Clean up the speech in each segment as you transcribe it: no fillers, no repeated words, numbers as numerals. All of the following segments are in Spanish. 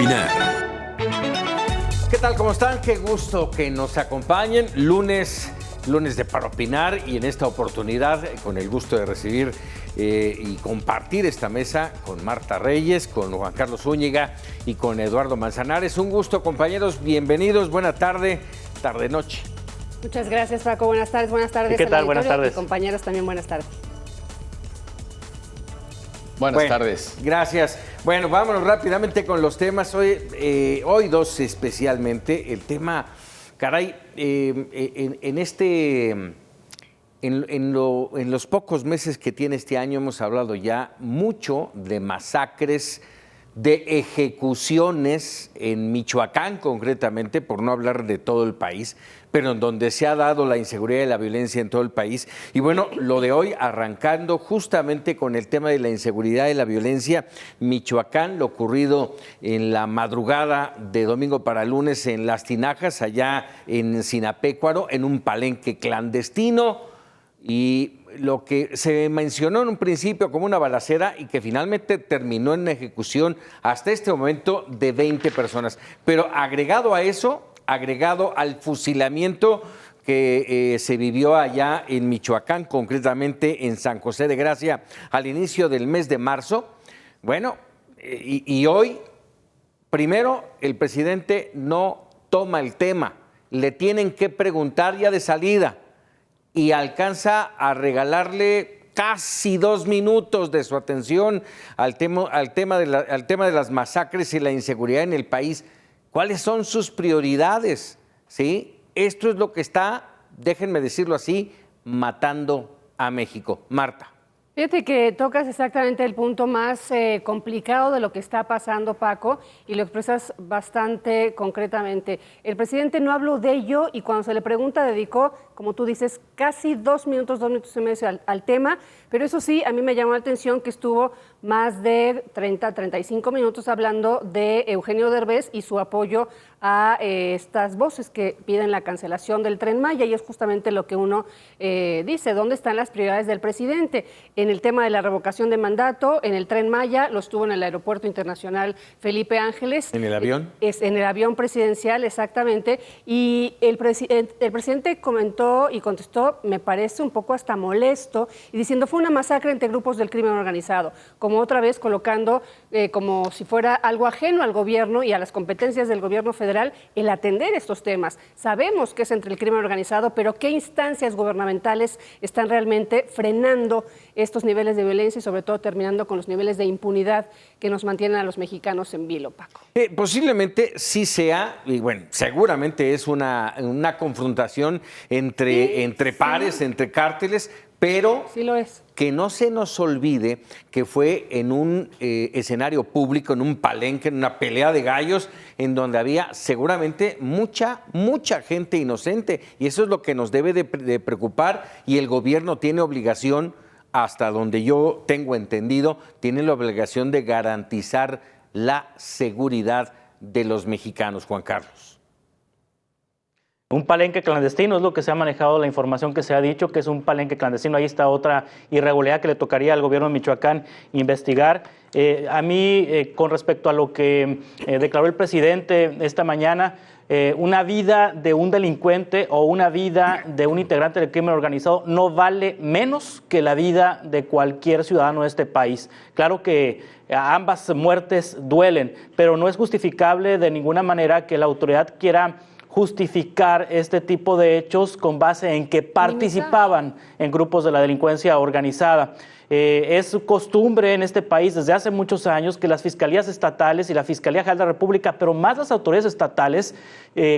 opinar. ¿Qué tal? ¿Cómo están? Qué gusto que nos acompañen. Lunes de Para Opinar, y en esta oportunidad con el gusto de recibir y compartir esta mesa con Marta Reyes, con Juan Carlos Zúñiga y con Eduardo Manzanares. Un gusto, compañeros, bienvenidos, buena tarde, tarde-noche. Muchas gracias, Paco, buenas tardes. ¿Qué tal? Buenas tardes. Y compañeros también, buenas tardes. Buenas tardes. Gracias. Bueno, vámonos rápidamente con los temas. Hoy dos especialmente. El tema, caray, en los pocos meses que tiene este año hemos hablado ya mucho de masacres, de ejecuciones en Michoacán concretamente, por no hablar de todo el país, pero en donde se ha dado la inseguridad y la violencia en todo el país. Y bueno, lo de hoy arrancando justamente con el tema de la inseguridad y la violencia, Michoacán, lo ocurrido en la madrugada de domingo para lunes en Las Tinajas, allá en Sinapecuaro, en un palenque clandestino, y lo que se mencionó en un principio como una balacera y que finalmente terminó en ejecución hasta este momento de 20 personas. Pero agregado a eso, agregado al fusilamiento que se vivió allá en Michoacán, concretamente en San José de Gracia, al inicio del mes de marzo. Bueno, y hoy, primero, el presidente no toma el tema, le tienen que preguntar ya de salida, y alcanza a regalarle casi 2 minutos de su atención al tema de las masacres y la inseguridad en el país. ¿Cuáles son sus prioridades? ¿Sí? Esto es lo que está, déjenme decirlo así, matando a México. Marta. Fíjate que tocas exactamente el punto más complicado de lo que está pasando, Paco, y lo expresas bastante concretamente. El presidente no habló de ello y cuando se le pregunta dedicó, como tú dices, casi 2 minutos y medio al tema, pero eso sí, a mí me llamó la atención que estuvo más de 35 minutos hablando de Eugenio Derbez y su apoyo a estas voces que piden la cancelación del Tren Maya, y es justamente lo que uno dice, ¿dónde están las prioridades del presidente? En el tema de la revocación de mandato, en el Tren Maya, lo estuvo en el Aeropuerto Internacional Felipe Ángeles. ¿En el avión? En el avión presidencial, exactamente, y el presidente comentó y contestó, me parece un poco hasta molesto, y diciendo fue una masacre entre grupos del crimen organizado, como otra vez colocando como si fuera algo ajeno al gobierno y a las competencias del gobierno federal el atender estos temas. Sabemos que es entre el crimen organizado, pero ¿qué instancias gubernamentales están realmente frenando estos niveles de violencia y sobre todo terminando con los niveles de impunidad que nos mantienen a los mexicanos en vilo, Paco? Posiblemente sí sea, y bueno, seguramente es una confrontación entre pares, entre cárteles, pero sí lo es. Que no se nos olvide que fue en un escenario público, en un palenque, en una pelea de gallos, en donde había seguramente mucha gente inocente, y eso es lo que nos debe de preocupar, y el gobierno tiene obligación, hasta donde yo tengo entendido, tiene la obligación de garantizar la seguridad de los mexicanos. Juan Carlos. Un palenque clandestino es lo que se ha manejado, la información que se ha dicho, que es un palenque clandestino. Ahí está otra irregularidad que le tocaría al gobierno de Michoacán investigar. A mí, con respecto a lo que declaró el presidente esta mañana, una vida de un delincuente o una vida de un integrante del crimen organizado no vale menos que la vida de cualquier ciudadano de este país. Claro que ambas muertes duelen, pero no es justificable de ninguna manera que la autoridad quiera justificar este tipo de hechos con base en que participaban en grupos de la delincuencia organizada. Es costumbre en este país desde hace muchos años que las fiscalías estatales y la Fiscalía General de la República, pero más las autoridades estatales,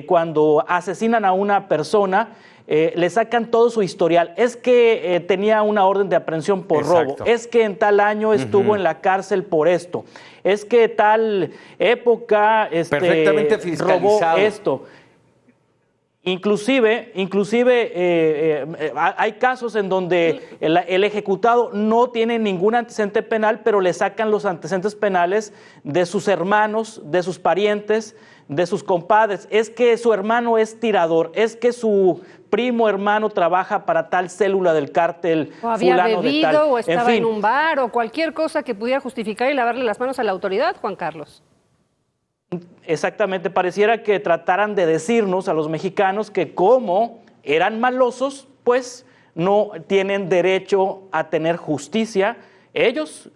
cuando asesinan a una persona, le sacan todo su historial. Es que tenía una orden de aprehensión por robo, es que en tal año estuvo en la cárcel por esto, es que tal época perfectamente robó esto. Inclusive hay casos en donde el ejecutado no tiene ningún antecedente penal, pero le sacan los antecedentes penales de sus hermanos, de sus parientes, de sus compadres. Es que su hermano es tirador, es que su primo hermano trabaja para tal célula del cártel o había fulano bebido, de tal. o estaba en un bar, o cualquier cosa que pudiera justificar y lavarle las manos a la autoridad, Juan Carlos. Exactamente, pareciera que trataran de decirnos a los mexicanos que como eran malosos, pues no tienen derecho a tener justicia, ellos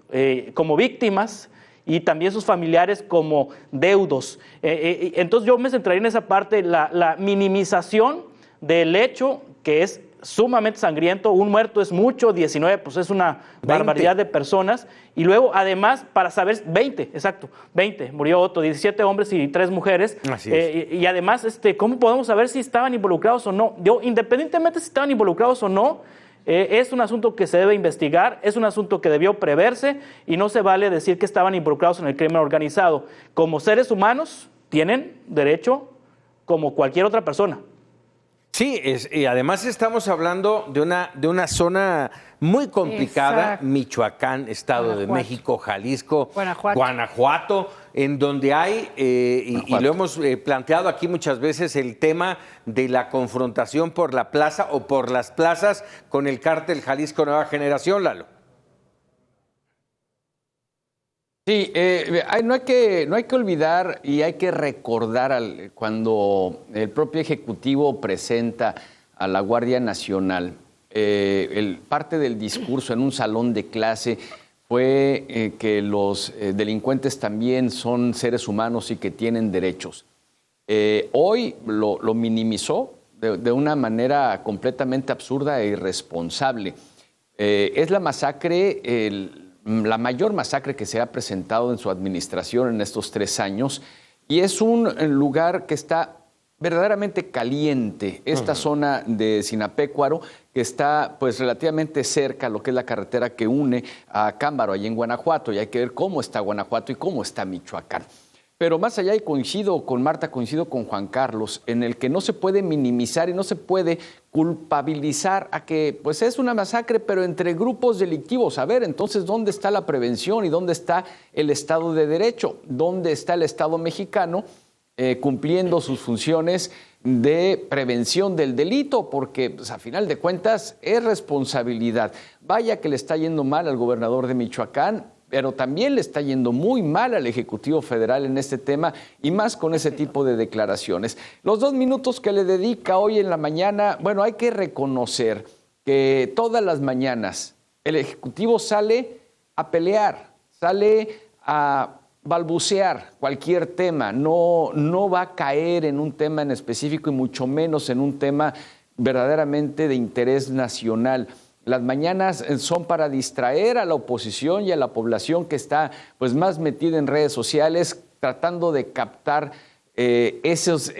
como víctimas y también sus familiares como deudos. Entonces yo me centraría en esa parte, la minimización del hecho que es sumamente sangriento. Un muerto es mucho, 19 pues es una 20. barbaridad de personas, y luego además para saber, 20, exacto, 20, murió otro, 17 hombres y 3 mujeres. Así es. Y además, ¿cómo podemos saber si estaban involucrados o no? Independientemente si estaban involucrados o no, es un asunto que se debe investigar, es un asunto que debió preverse, y no se vale decir que estaban involucrados en el crimen organizado. Como seres humanos tienen derecho como cualquier otra persona. Sí, y además estamos hablando de una zona muy complicada, Exacto. Michoacán, Estado de México, Jalisco, Guanajuato, en donde hay, y lo hemos planteado aquí muchas veces, el tema de la confrontación por la plaza o por las plazas con el cártel Jalisco Nueva Generación, Lalo. Sí, no hay que olvidar y hay que recordar cuando el propio Ejecutivo presenta a la Guardia Nacional, parte del discurso en un salón de clase fue que los delincuentes también son seres humanos y que tienen derechos. Hoy lo minimizó de una manera completamente absurda e irresponsable. Es la masacre, la mayor masacre que se ha presentado en su administración en estos 3 años, y es un lugar que está verdaderamente caliente, esta zona de Sinapecuaro, que está pues relativamente cerca a lo que es la carretera que une a Cámbaro, allá en Guanajuato, y hay que ver cómo está Guanajuato y cómo está Michoacán. Pero más allá, y coincido con Marta, coincido con Juan Carlos, en el que no se puede minimizar y no se puede culpabilizar a que pues es una masacre, pero entre grupos delictivos. A ver, entonces, ¿dónde está la prevención y dónde está el Estado de Derecho? ¿Dónde está el Estado mexicano cumpliendo sus funciones de prevención del delito? Porque pues, a final de cuentas es responsabilidad. Vaya que le está yendo mal al gobernador de Michoacán, pero también le está yendo muy mal al Ejecutivo Federal en este tema, y más con ese tipo de declaraciones. Los 2 minutos que le dedica hoy en la mañana, bueno, hay que reconocer que todas las mañanas el Ejecutivo sale a pelear, sale a balbucear cualquier tema, no va a caer en un tema en específico y mucho menos en un tema verdaderamente de interés nacional. Las mañanas son para distraer a la oposición y a la población que está pues, más metida en redes sociales, tratando de captar esos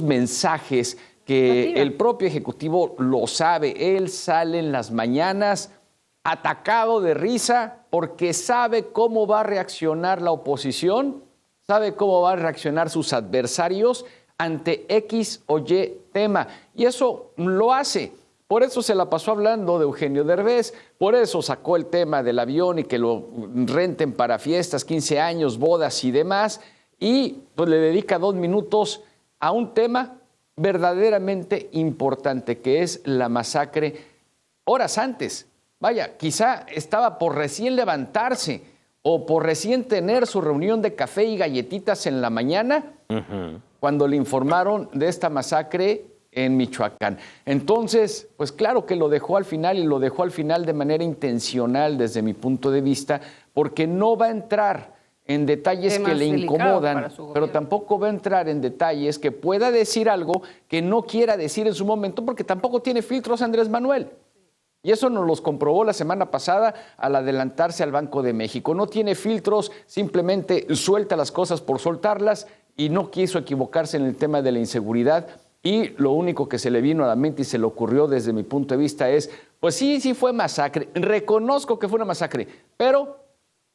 mensajes que el propio Ejecutivo lo sabe. Él sale en las mañanas atacado de risa porque sabe cómo va a reaccionar la oposición, sabe cómo van a reaccionar sus adversarios ante X o Y tema. Y eso lo hace. Por eso se la pasó hablando de Eugenio Derbez, por eso sacó el tema del avión y que lo renten para fiestas, 15 años, bodas y demás, y pues le dedica 2 minutos a un tema verdaderamente importante, que es la masacre horas antes. Vaya, quizá estaba por recién levantarse o por recién tener su reunión de café y galletitas en la mañana, cuando le informaron de esta masacre en Michoacán. Entonces, pues claro que lo dejó al final, y lo dejó al final de manera intencional desde mi punto de vista, porque no va a entrar en detalles que le incomodan, pero tampoco va a entrar en detalles que pueda decir algo que no quiera decir en su momento, porque tampoco tiene filtros Andrés Manuel. Y eso nos los comprobó la semana pasada al adelantarse al Banco de México. No tiene filtros, simplemente suelta las cosas por soltarlas, y no quiso equivocarse en el tema de la inseguridad. Y lo único que se le vino a la mente y se le ocurrió desde mi punto de vista es, pues sí fue masacre, reconozco que fue una masacre, pero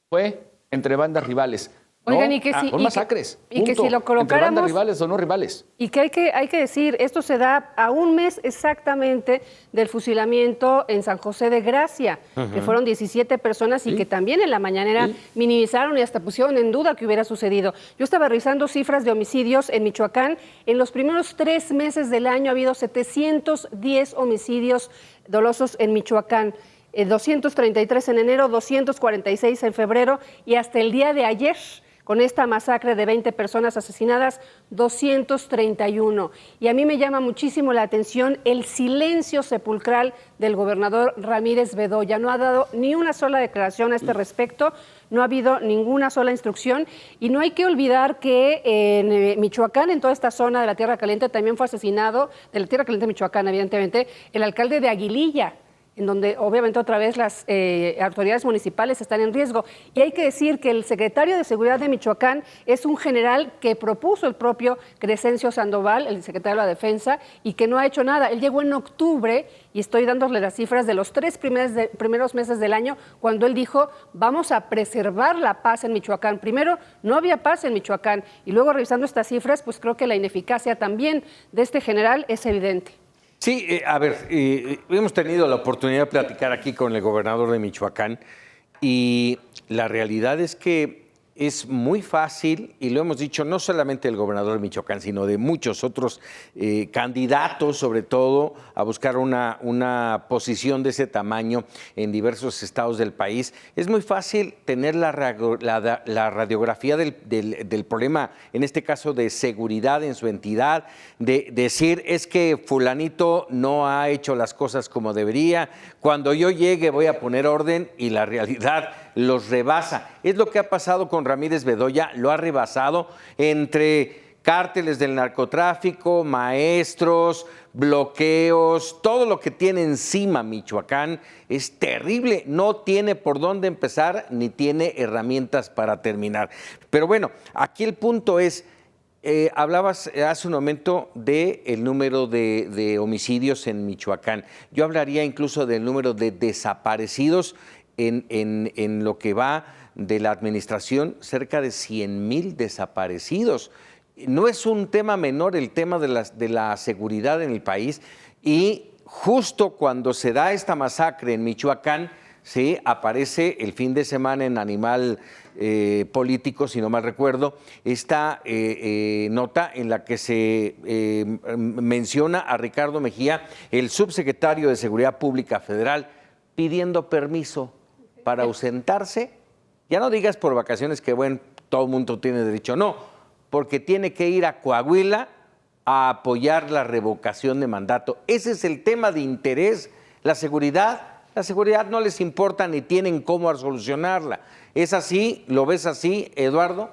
fue entre bandas rivales. Oigan, ¿no? y que si, son masacres. Y que si lo colocáramos, entre bandas rivales o no rivales. Y que hay que decir, esto se da a un mes exactamente del fusilamiento en San José de Gracia, que fueron 17 personas y que también en la mañanera minimizaron y hasta pusieron en duda que hubiera sucedido. Yo estaba revisando cifras de homicidios en Michoacán. En los primeros 3 meses del año ha habido 710 homicidios dolosos en Michoacán. 233 en enero, 246 en febrero, y hasta el día de ayer con esta masacre de 20 personas asesinadas, 231. Y a mí me llama muchísimo la atención el silencio sepulcral del gobernador Ramírez Bedoya. No ha dado ni una sola declaración a este respecto, no ha habido ninguna sola instrucción, y no hay que olvidar que en Michoacán, en toda esta zona de la Tierra Caliente, también fue asesinado, de la Tierra Caliente de Michoacán, evidentemente, el alcalde de Aguililla, en donde obviamente otra vez las autoridades municipales están en riesgo. Y hay que decir que el secretario de Seguridad de Michoacán es un general que propuso el propio Crescencio Sandoval, el secretario de la Defensa, y que no ha hecho nada. Él llegó en octubre, y estoy dándole las cifras de los 3 primeros meses del año, cuando él dijo, vamos a preservar la paz en Michoacán. Primero, no había paz en Michoacán, y luego revisando estas cifras, pues creo que la ineficacia también de este general es evidente. Sí, a ver, hemos tenido la oportunidad de platicar aquí con el gobernador de Michoacán y la realidad es que es muy fácil, y lo hemos dicho no solamente del gobernador de Michoacán, sino de muchos otros candidatos, sobre todo, a buscar una posición de ese tamaño en diversos estados del país. Es muy fácil tener la radiografía del problema, en este caso de seguridad en su entidad, de decir es que fulanito no ha hecho las cosas como debería, cuando yo llegue voy a poner orden, y la realidad los rebasa. Es lo que ha pasado con Ramírez Bedoya, lo ha rebasado entre cárteles del narcotráfico, maestros, bloqueos, todo lo que tiene encima Michoacán es terrible, no tiene por dónde empezar ni tiene herramientas para terminar. Pero bueno, aquí el punto es, hablabas hace un momento del número de homicidios en Michoacán. Yo hablaría incluso del número de desaparecidos en lo que va de la administración, cerca de 100,000 desaparecidos. No es un tema menor el tema de la seguridad en el país, y justo cuando se da esta masacre en Michoacán, ¿sí?, aparece el fin de semana en Animal Político, si no mal recuerdo, esta nota en la que se menciona a Ricardo Mejía, el subsecretario de Seguridad Pública Federal, pidiendo permiso para ausentarse, ya no digas por vacaciones, que bueno, todo el mundo tiene derecho, no, porque tiene que ir a Coahuila a apoyar la revocación de mandato. Ese es el tema de interés, la seguridad no les importa ni tienen cómo solucionarla. ¿Es así? ¿Lo ves así, Eduardo?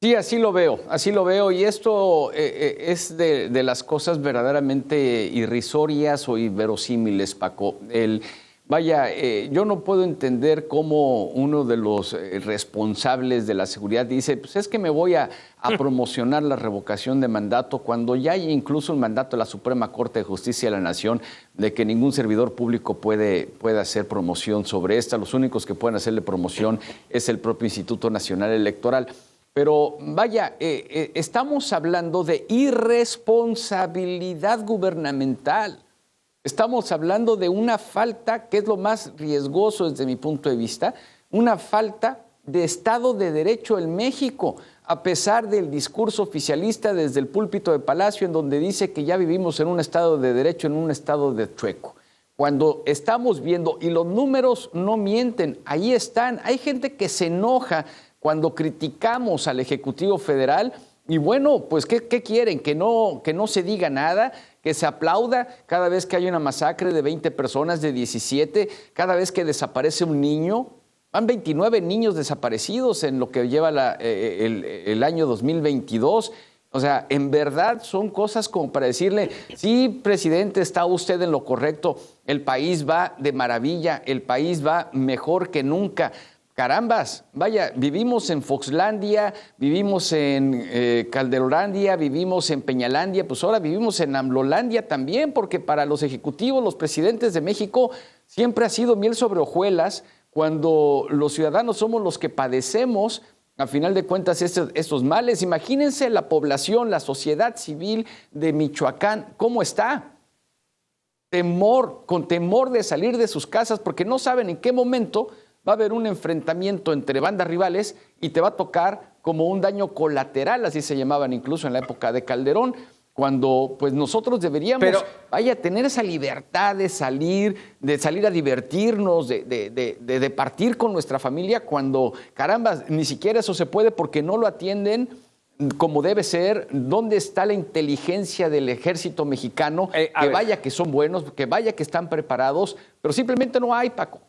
Sí, así lo veo, y esto es de las cosas verdaderamente irrisorias o inverosímiles, Paco. Yo no puedo entender cómo uno de los responsables de la seguridad dice, pues es que me voy a promocionar la revocación de mandato, cuando ya hay incluso un mandato de la Suprema Corte de Justicia de la Nación de que ningún servidor público puede hacer promoción sobre esta. Los únicos que pueden hacerle promoción es el propio Instituto Nacional Electoral. Pero vaya, estamos hablando de irresponsabilidad gubernamental. Estamos hablando de una falta, que es lo más riesgoso desde mi punto de vista, una falta de Estado de Derecho en México, a pesar del discurso oficialista desde el púlpito de Palacio, en donde dice que ya vivimos en un Estado de Derecho, en un Estado de chueco. Cuando estamos viendo, y los números no mienten, ahí están, hay gente que se enoja cuando criticamos al Ejecutivo Federal, y bueno, pues ¿qué quieren? ¿Que no se diga nada? ¿Que se aplauda cada vez que hay una masacre de 20 personas, de 17, cada vez que desaparece un niño? Van 29 niños desaparecidos en lo que lleva el año 2022. O sea, en verdad son cosas como para decirle, sí, presidente, está usted en lo correcto, el país va de maravilla, el país va mejor que nunca. Carambas, vaya, vivimos en Foxlandia, vivimos en Calderolandia, vivimos en Peñalandia, pues ahora vivimos en AMLOlandia también, porque para los ejecutivos, los presidentes de México, siempre ha sido miel sobre hojuelas, cuando los ciudadanos somos los que padecemos, a final de cuentas, estos males. Imagínense la población, la sociedad civil de Michoacán, ¿cómo está? Con temor de salir de sus casas, porque no saben en qué momento va a haber un enfrentamiento entre bandas rivales y te va a tocar como un daño colateral, así se llamaban incluso en la época de Calderón. cuando pues nosotros deberíamos tener esa libertad de salir a divertirnos, de partir con nuestra familia, cuando, caramba, ni siquiera eso se puede porque no lo atienden como debe ser. ¿Dónde está la inteligencia del ejército mexicano? Que vaya que son buenos, que vaya que están preparados, pero simplemente no hay, Paco.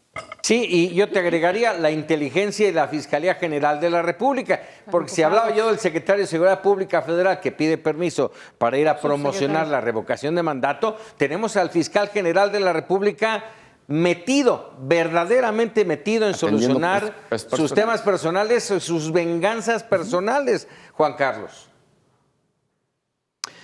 Sí, y yo te agregaría la inteligencia y la Fiscalía General de la República, porque si hablaba yo del secretario de Seguridad Pública Federal que pide permiso para ir a promocionar la revocación de mandato, tenemos al fiscal general de la República metido, verdaderamente metido en solucionar sus temas personales, sus venganzas personales, Juan Carlos.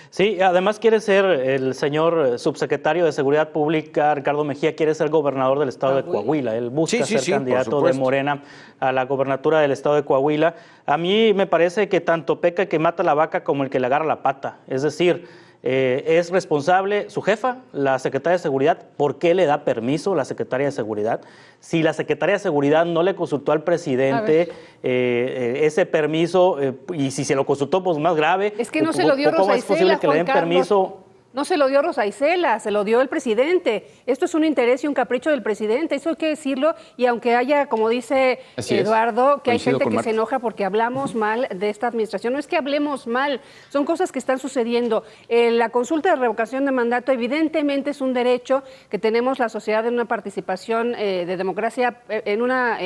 Sí, además quiere ser el señor subsecretario de Seguridad Pública, Ricardo Mejía, quiere ser gobernador del estado de Coahuila. Él busca ser candidato de Morena a la gobernatura del estado de Coahuila. A mí me parece que tanto peca el que mata la vaca como el que le agarra la pata. Es decir, es responsable su jefa, la secretaria de Seguridad. ¿Por qué le da permiso la secretaria de Seguridad? Si la secretaria de Seguridad no le consultó al presidente ese permiso, y si se lo consultó, pues más grave. Es que no se lo dio Rosa Isela, ¿Cómo es posible que le den permiso? No se lo dio Rosa Isela, se lo dio el presidente. Esto es un interés y un capricho del presidente, eso hay que decirlo. Y aunque haya, como dice Eduardo, que hay gente que se enoja porque hablamos mal de esta administración, no es que hablemos mal, son cosas que están sucediendo. La consulta de revocación de mandato evidentemente es un derecho que tenemos la sociedad en una participación de democracia, en una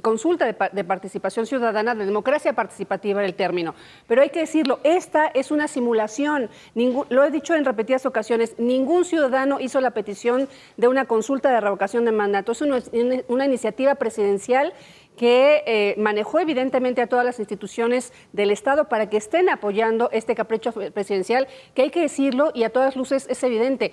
consulta de participación ciudadana, de democracia participativa era el término. Pero hay que decirlo, esta es una simulación, lo he dicho en repetidas ocasiones, ningún ciudadano hizo la petición de una consulta de revocación de mandato. Es una iniciativa presidencial que manejó evidentemente a todas las instituciones del Estado para que estén apoyando este capricho presidencial, que hay que decirlo y a todas luces es evidente.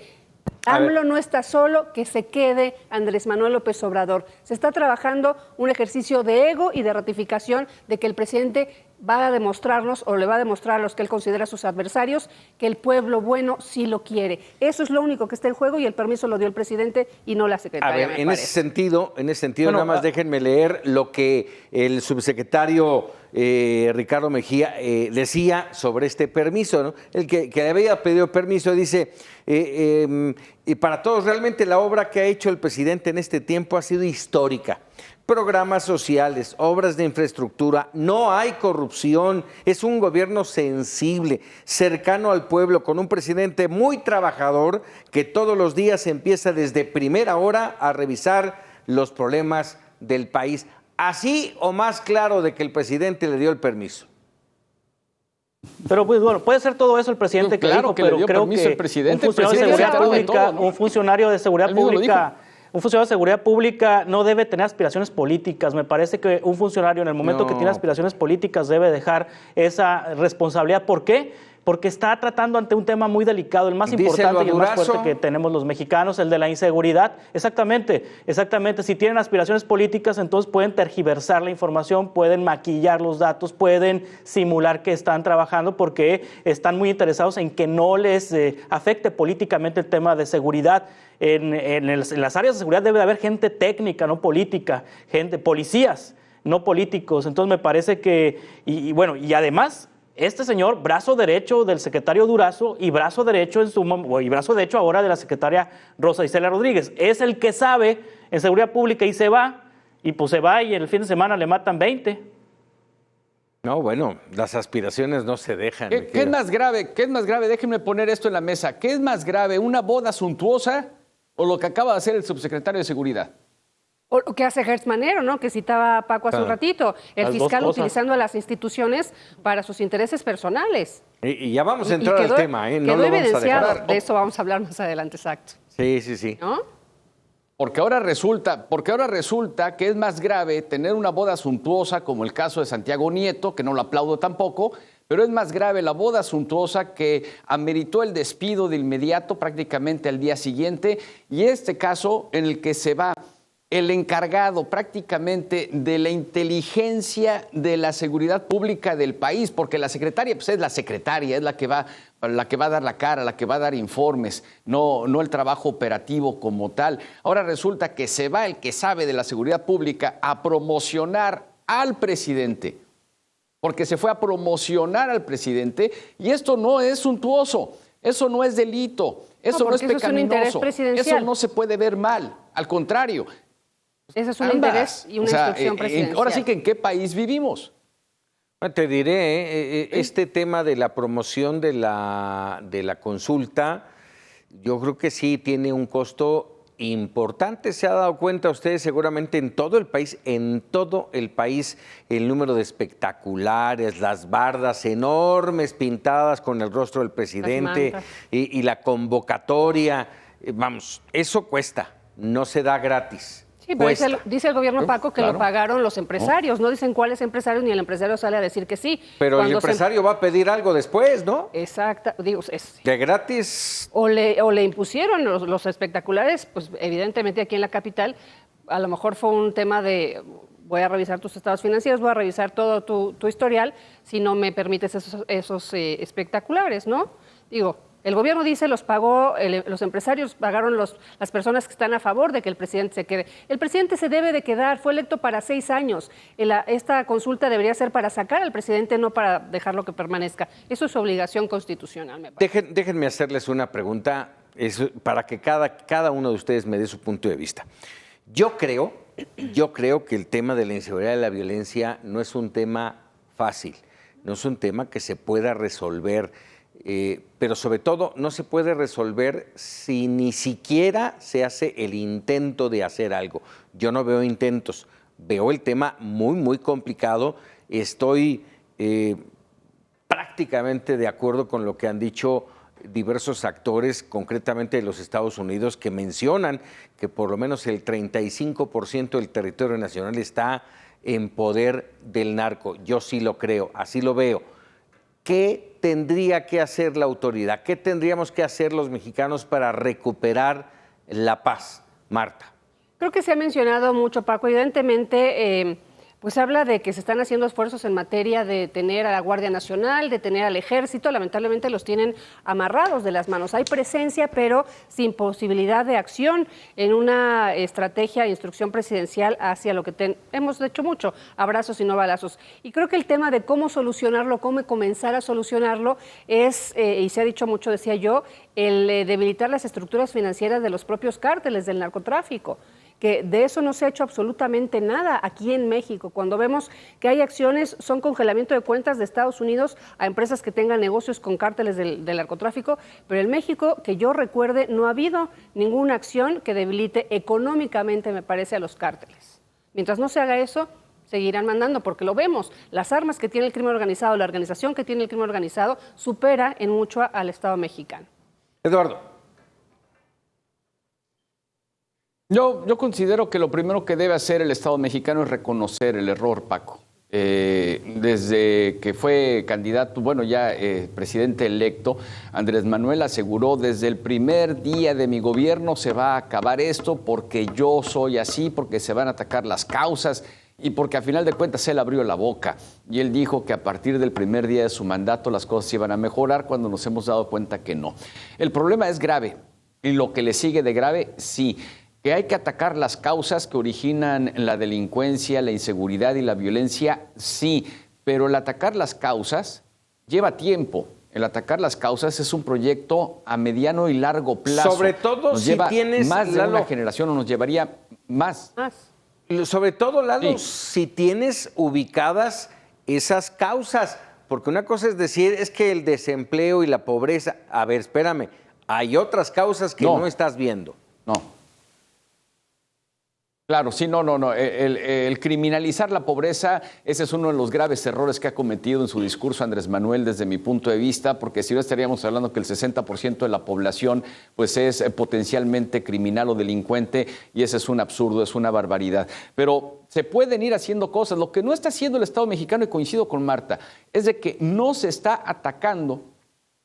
AMLO no está solo, que se quede Andrés Manuel López Obrador. Se está trabajando un ejercicio de ego y de ratificación de que el presidente va a demostrarnos, o le va a demostrar a los que él considera sus adversarios, que el pueblo bueno sí lo quiere. Eso es lo único que está en juego y el permiso lo dio el presidente y no la secretaria. A ver, en ese sentido, bueno, nada más déjenme leer lo que el subsecretario Ricardo Mejía decía sobre este permiso, ¿no? El que le había pedido permiso dice, y para todos realmente la obra que ha hecho el presidente en este tiempo ha sido histórica. Programas sociales, obras de infraestructura, no hay corrupción, es un gobierno sensible, cercano al pueblo, con un presidente muy trabajador que todos los días empieza desde primera hora a revisar los problemas del país. ¿Así o más claro de que el presidente le dio el permiso? Pero pues bueno, puede ser todo eso el presidente que dijo, pero creo que el presidente, un funcionario de seguridad pública, un funcionario de seguridad pública, un funcionario de seguridad pública no debe tener aspiraciones políticas. Me parece que un funcionario en el momento que tiene aspiraciones políticas debe dejar esa responsabilidad. ¿Por qué? Porque está tratando ante un tema muy delicado, el más importante y el más fuerte que tenemos los mexicanos, el de la inseguridad. Exactamente. Si tienen aspiraciones políticas, entonces pueden tergiversar la información, pueden maquillar los datos, pueden simular que están trabajando porque están muy interesados en que no les afecte políticamente el tema de seguridad. En las áreas de seguridad debe de haber gente técnica, no política, policías, no políticos. Entonces me parece que, y además, este señor, brazo derecho del secretario Durazo y brazo derecho ahora de la secretaria Rosa Isela Rodríguez, es el que sabe en seguridad pública y se va y el fin de semana le matan 20. No, bueno, las aspiraciones no se dejan. ¿Qué es más grave? Déjenme poner esto en la mesa. ¿Qué es más grave, una boda suntuosa o lo que acaba de hacer el subsecretario de Seguridad? O lo que hace Gertz Manero, ¿no? Que citaba Paco hace un ratito, el fiscal utilizando a las instituciones para sus intereses personales. Y ya vamos a entrar al tema, ¿eh? No quedó lo vamos a dejar. De eso vamos a hablar más adelante, exacto. Sí. ¿No? Porque ahora resulta que es más grave tener una boda suntuosa, como el caso de Santiago Nieto, que no lo aplaudo tampoco, pero es más grave la boda suntuosa que ameritó el despido de inmediato, prácticamente al día siguiente, y este caso en el que se va el encargado prácticamente de la inteligencia de la seguridad pública del país, porque la secretaria pues es la secretaria, es la que va a dar la cara, la que va a dar informes, no el trabajo operativo como tal. Ahora resulta que se va el que sabe de la seguridad pública a promocionar al presidente. porque se fue a promocionar al presidente y esto no es suntuoso, eso no es delito, eso no es porque eso es un interés pecaminoso, presidencial. eso no se puede ver mal, al contrario. Ese es un Ambas. interés y una O sea, instrucción presidencial. ahora sí que ¿en qué país vivimos? Te diré, este tema de la promoción de la consulta, yo creo que sí tiene un costo importante. Se ha dado cuenta ustedes seguramente en todo el país, el número de espectaculares, las bardas enormes pintadas con el rostro del presidente y la convocatoria. Vamos, eso cuesta, no se da gratis. Sí, pero dice el gobierno, Paco, que lo pagaron los empresarios. No dicen cuáles empresarios, ni el empresario sale a decir que sí. Pero el empresario va a pedir algo después, ¿no? Exacto. Digo, de gratis. O le impusieron los espectaculares, pues evidentemente aquí en la capital, a lo mejor fue un tema de voy a revisar tus estados financieros, voy a revisar todo tu historial, si no me permites esos espectaculares, ¿no? Digo, el gobierno dice los pagó, los empresarios pagaron las personas que están a favor de que el presidente se quede. El presidente se debe de quedar, fue electo para 6 años. Esta consulta debería ser para sacar al presidente, no para dejarlo que permanezca. Eso es obligación constitucional, me parece. Déjenme hacerles una pregunta para que cada uno de ustedes me dé su punto de vista. Yo creo que el tema de la inseguridad y la violencia no es un tema fácil, no es un tema que se pueda resolver. Pero sobre todo no se puede resolver si ni siquiera se hace el intento de hacer algo. Yo no veo intentos, veo el tema muy, muy complicado. Estoy prácticamente de acuerdo con lo que han dicho diversos actores, concretamente de los Estados Unidos, que mencionan que por lo menos el 35% del territorio nacional está en poder del narco. Yo sí lo creo, así lo veo. ¿Qué tendría que hacer la autoridad? ¿Qué tendríamos que hacer los mexicanos para recuperar la paz? Marta. Creo que se ha mencionado mucho, Paco. Evidentemente, pues habla de que se están haciendo esfuerzos en materia de tener a la Guardia Nacional, de tener al Ejército. Lamentablemente los tienen amarrados de las manos. Hay presencia, pero sin posibilidad de acción en una estrategia de instrucción presidencial hacia lo que hemos hecho mucho, abrazos y no balazos. Y creo que el tema de cómo solucionarlo, cómo comenzar a solucionarlo es, y se ha dicho mucho, decía yo, el debilitar las estructuras financieras de los propios cárteles del narcotráfico, que de eso no se ha hecho absolutamente nada aquí en México. Cuando vemos que hay acciones, son congelamiento de cuentas de Estados Unidos a empresas que tengan negocios con cárteles del narcotráfico, pero en México, que yo recuerde, no ha habido ninguna acción que debilite económicamente, me parece, a los cárteles. Mientras no se haga eso, seguirán mandando, porque lo vemos, las armas que tiene el crimen organizado, la organización que tiene el crimen organizado, supera en mucho al Estado mexicano. Eduardo. Yo considero que lo primero que debe hacer el Estado mexicano es reconocer el error, Paco. Desde que fue candidato, presidente electo, Andrés Manuel aseguró: desde el primer día de mi gobierno se va a acabar esto porque yo soy así, porque se van a atacar las causas y porque a final de cuentas él abrió la boca. Y él dijo que a partir del primer día de su mandato las cosas iban a mejorar, cuando nos hemos dado cuenta que no. El problema es grave y lo que le sigue de grave, sí. Que hay que atacar las causas que originan la delincuencia, la inseguridad y la violencia, sí, pero el atacar las causas lleva tiempo. El atacar las causas es un proyecto a mediano y largo plazo. Sobre todo nos si lleva tienes, más de Lalo, una generación, o nos llevaría más. Sobre todo, Lalo, Sí. si tienes ubicadas esas causas, porque una cosa es decir, es que el desempleo y la pobreza, a ver, espérame, hay otras causas que no estás viendo. No. Claro, sí, no. El criminalizar la pobreza, ese es uno de los graves errores que ha cometido en su discurso Andrés Manuel desde mi punto de vista, porque si no estaríamos hablando que el 60% de la población pues es potencialmente criminal o delincuente, y ese es un absurdo, es una barbaridad. Pero se pueden ir haciendo cosas. Lo que no está haciendo el Estado mexicano, y coincido con Marta, es de que no se está atacando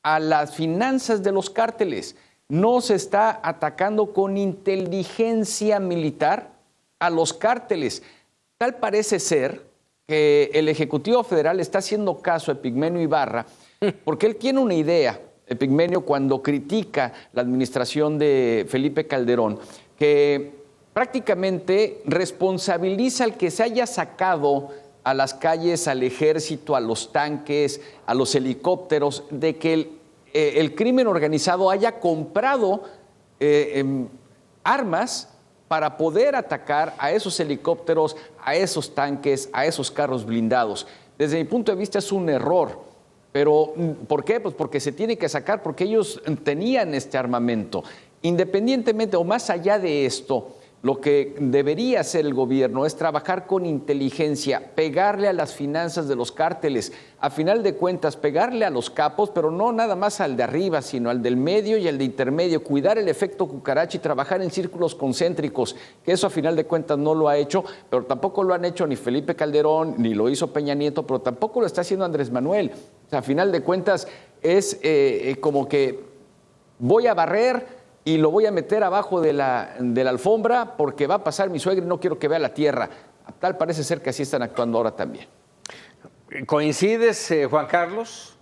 a las finanzas de los cárteles, no se está atacando con inteligencia militar a los cárteles. Tal parece ser que el Ejecutivo Federal está haciendo caso a Epigmenio Ibarra, porque él tiene una idea, Epigmenio, cuando critica la administración de Felipe Calderón, que prácticamente responsabiliza al que se haya sacado a las calles, al ejército, a los tanques, a los helicópteros, de que el crimen organizado haya comprado armas para poder atacar a esos helicópteros, a esos tanques, a esos carros blindados. Desde mi punto de vista es un error. Pero, ¿por qué? Pues porque se tiene que sacar, porque ellos tenían este armamento. Independientemente o más allá de esto, lo que debería hacer el gobierno es trabajar con inteligencia, pegarle a las finanzas de los cárteles, a final de cuentas pegarle a los capos, pero no nada más al de arriba, sino al del medio y al de intermedio, cuidar el efecto cucaracha y trabajar en círculos concéntricos, que eso a final de cuentas no lo ha hecho, pero tampoco lo han hecho ni Felipe Calderón, ni lo hizo Peña Nieto, pero tampoco lo está haciendo Andrés Manuel. O sea, a final de cuentas es como que voy a barrer y lo voy a meter abajo de la alfombra porque va a pasar mi suegra y no quiero que vea la tierra. Tal parece ser que así están actuando ahora también. ¿Coincides, Juan Carlos?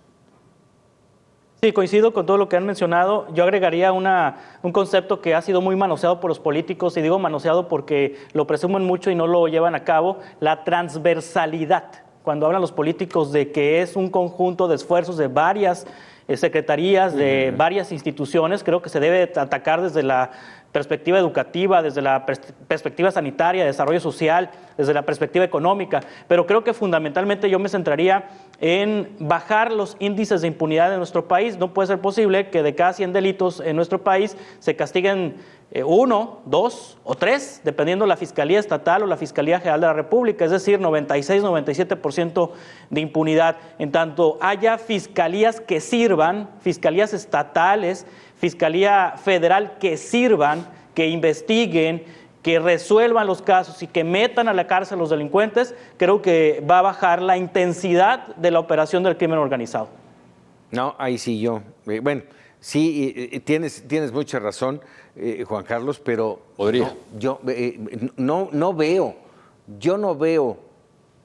Sí, coincido con todo lo que han mencionado. Yo agregaría un concepto que ha sido muy manoseado por los políticos, y digo manoseado porque lo presumen mucho y no lo llevan a cabo, la transversalidad. Cuando hablan los políticos de que es un conjunto de esfuerzos de varias secretarías, de varias instituciones, creo que se debe atacar desde la perspectiva educativa, desde la perspectiva sanitaria, de desarrollo social, desde la perspectiva económica, pero creo que fundamentalmente yo me centraría en bajar los índices de impunidad en nuestro país. No puede ser posible que de cada 100 delitos en nuestro país se castiguen 1, 2 o 3, dependiendo la Fiscalía Estatal o la Fiscalía General de la República, es decir, 96, 97% de impunidad. En tanto haya fiscalías que sirvan, fiscalías estatales, Fiscalía Federal que sirvan, que investiguen, que resuelvan los casos y que metan a la cárcel a los delincuentes, creo que va a bajar la intensidad de la operación del crimen organizado. No, ahí sí yo. Bueno, sí, tienes mucha razón, Juan Carlos, pero podría. No veo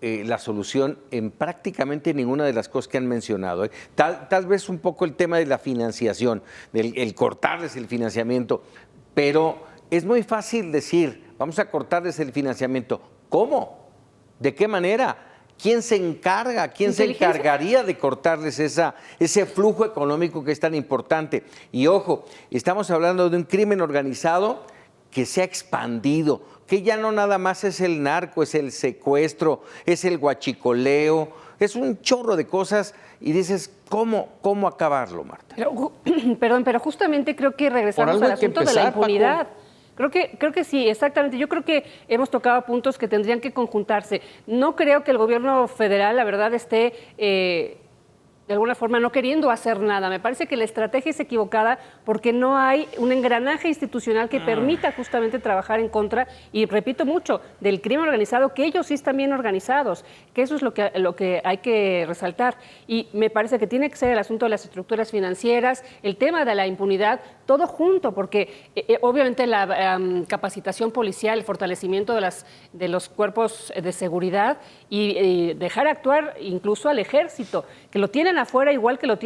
la solución en prácticamente ninguna de las cosas que han mencionado. Tal vez un poco el tema de la financiación, el cortarles el financiamiento, pero es muy fácil decir, vamos a cortarles el financiamiento. ¿Cómo? ¿De qué manera? ¿Quién se encarga? ¿Quién se encargaría de cortarles ese flujo económico que es tan importante? Y ojo, estamos hablando de un crimen organizado que se ha expandido, que ya no nada más es el narco, es el secuestro, es el huachicoleo, es un chorro de cosas y dices, ¿cómo acabarlo, Marta? Pero justamente creo que regresamos al asunto de la impunidad. Paco. Creo que sí, exactamente. Yo creo que hemos tocado puntos que tendrían que conjuntarse. No creo que el gobierno federal, la verdad, esté de alguna forma no queriendo hacer nada. Me parece que la estrategia es equivocada porque no hay un engranaje institucional que permita justamente trabajar en contra, y repito mucho, del crimen organizado, que ellos sí están bien organizados, que eso es lo que hay que resaltar. Y me parece que tiene que ser el asunto de las estructuras financieras, el tema de la impunidad, todo junto, porque obviamente la capacitación policial, el fortalecimiento de los cuerpos de seguridad y dejar actuar incluso al ejército, que lo tienen afuera igual que lo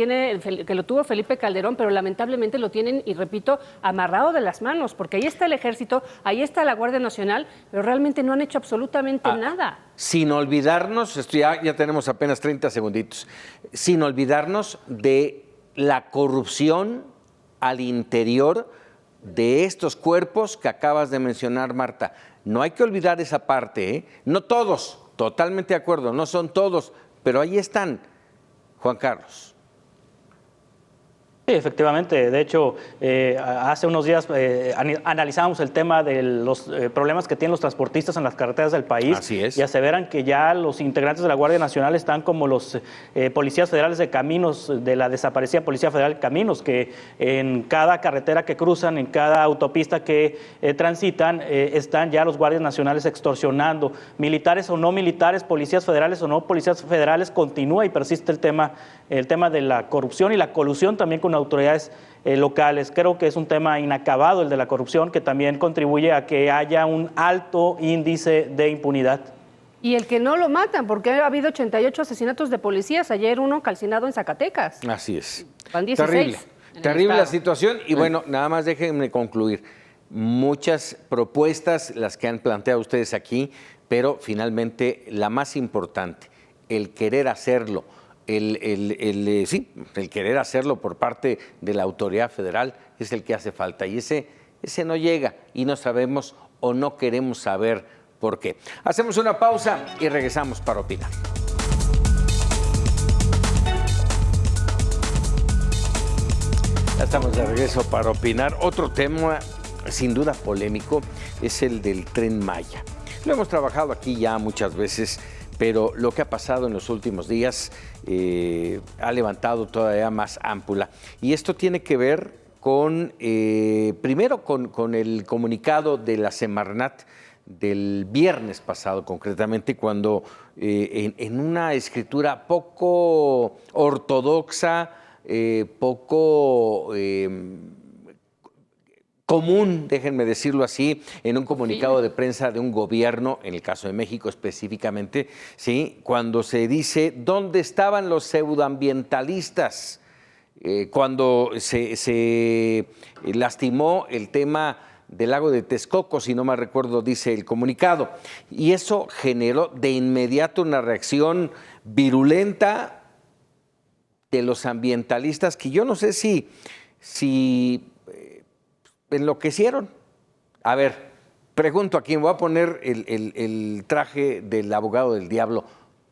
tuvo Felipe Calderón, pero lamentablemente lo tienen, y repito, amarrado de las manos, porque ahí está el ejército, ahí está la Guardia Nacional, pero realmente no han hecho absolutamente nada. Sin olvidarnos, ya tenemos apenas 30 segunditos, sin olvidarnos de la corrupción al interior de estos cuerpos que acabas de mencionar, Marta. No hay que olvidar esa parte, ¿eh? No todos, totalmente de acuerdo, no son todos, pero ahí están. Juan Carlos. Sí, efectivamente. De hecho, hace unos días analizábamos el tema de los problemas que tienen los transportistas en las carreteras del país. Así es. Y aseveran que ya los integrantes de la Guardia Nacional están como los policías federales de caminos, de la desaparecida Policía Federal de Caminos, que en cada carretera que cruzan, en cada autopista que transitan, están ya los guardias nacionales extorsionando. Militares o no militares, policías federales o no policías federales, continúa y persiste el tema de la corrupción y la colusión también con autoridades locales. Creo que es un tema inacabado el de la corrupción, que también contribuye a que haya un alto índice de impunidad. Y el que no lo matan, porque ha habido 88 asesinatos de policías, ayer uno calcinado en Zacatecas. Así es. Van 16. Terrible la situación. Y bueno, nada más déjenme concluir. Muchas propuestas, las que han planteado ustedes aquí, pero finalmente la más importante, el querer hacerlo, el querer hacerlo por parte de la autoridad federal es el que hace falta, y ese no llega y no sabemos o no queremos saber por qué. Hacemos una pausa y regresamos para opinar. Ya estamos de regreso para opinar. Otro tema sin duda polémico es el del Tren Maya. Lo hemos trabajado aquí ya muchas veces, pero lo que ha pasado en los últimos días ha levantado todavía más ámpula. Y esto tiene que ver con, primero con el comunicado de la Semarnat del viernes pasado, concretamente, cuando en una escritura poco ortodoxa, poco común, déjenme decirlo así, en un comunicado de prensa de un gobierno, en el caso de México específicamente, ¿sí? Cuando se dice dónde estaban los pseudoambientalistas, cuando se lastimó el tema del lago de Texcoco, si no me recuerdo, dice el comunicado, y eso generó de inmediato una reacción virulenta de los ambientalistas, que yo no sé si enloquecieron. A ver, pregunto aquí, me voy a poner el traje del abogado del diablo.